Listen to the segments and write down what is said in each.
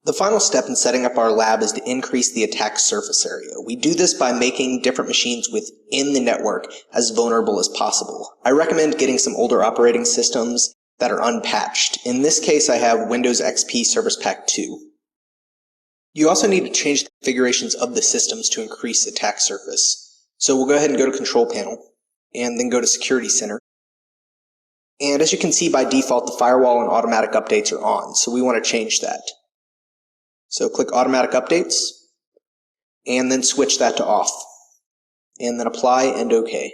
The final step in setting up our lab is to increase the attack surface area. We do this by making different machines within the network as vulnerable as possible. I recommend getting some older operating systems that are unpatched. In this case, I have Windows XP Service Pack 2. You also need to change the configurations of the systems to increase attack surface. So we'll go ahead and go to Control Panel, and then go to Security Center. And as you can see, by default, the firewall and automatic updates are on, so we want to change that. So click Automatic Updates, and then switch that to off, and then Apply and OK.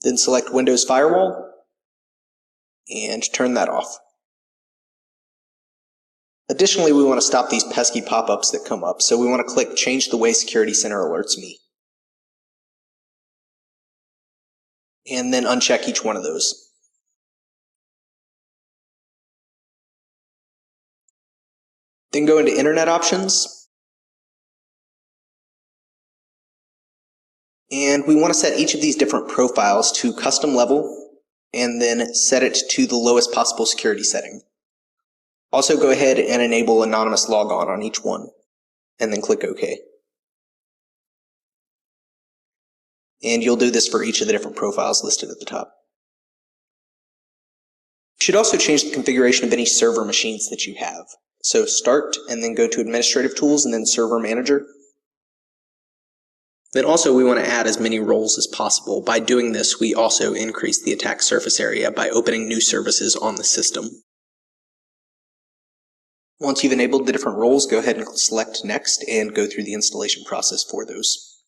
Then select Windows Firewall, and turn that off. Additionally, we want to stop these pesky pop-ups that come up, so we want to click Change the way Security Center alerts me. And then uncheck each one of those. Then go into Internet Options. And we want to set each of these different profiles to custom level, and then set it to the lowest possible security setting. Also go ahead and enable anonymous logon on each one, and then click OK. And you'll do this for each of the different profiles listed at the top. You should also change the configuration of any server machines that you have. So Start, and then go to Administrative Tools, and then Server Manager. Then also we want to add as many roles as possible. By doing this, we also increase the attack surface area by opening new services on the system. Once you've enabled the different roles, go ahead and select Next and go through the installation process for those.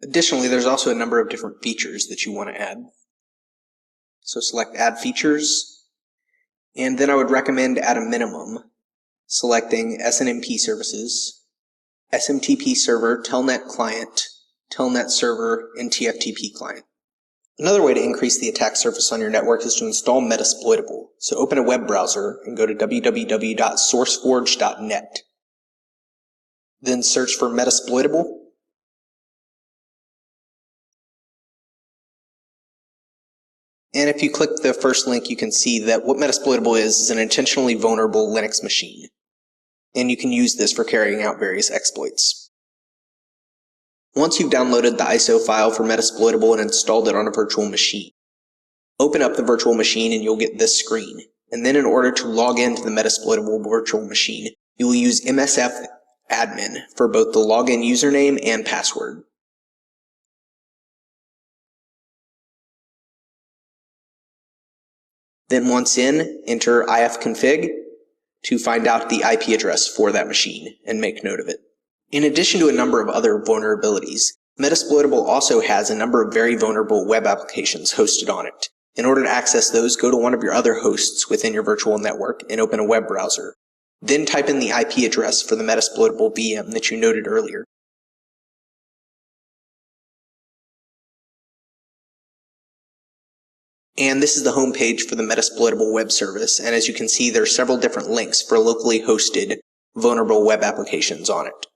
Additionally, there's also a number of different features that you want to add. So select Add Features, and then I would recommend at a minimum selecting SNMP services, SMTP server, Telnet client, Telnet server, and TFTP client. Another way to increase the attack surface on your network is to install Metasploitable. So open a web browser and go to www.sourceforge.net. Then search for Metasploitable. And if you click the first link, you can see that what Metasploitable is an intentionally vulnerable Linux machine. And you can use this for carrying out various exploits. Once you've downloaded the ISO file for Metasploitable and installed it on a virtual machine, open up the virtual machine and you'll get this screen. And then in order to log into the Metasploitable virtual machine, you will use MSF admin for both the login username and password. Then once in, enter ifconfig to find out the IP address for that machine and make note of it. In addition to a number of other vulnerabilities, Metasploitable also has a number of very vulnerable web applications hosted on it. In order to access those, go to one of your other hosts within your virtual network and open a web browser. Then type in the IP address for the Metasploitable VM that you noted earlier. And this is the home page for the Metasploitable web service, and as you can see, there are several different links for locally hosted vulnerable web applications on it.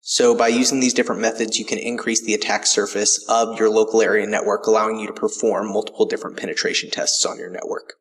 So by using these different methods, you can increase the attack surface of your local area network, allowing you to perform multiple different penetration tests on your network.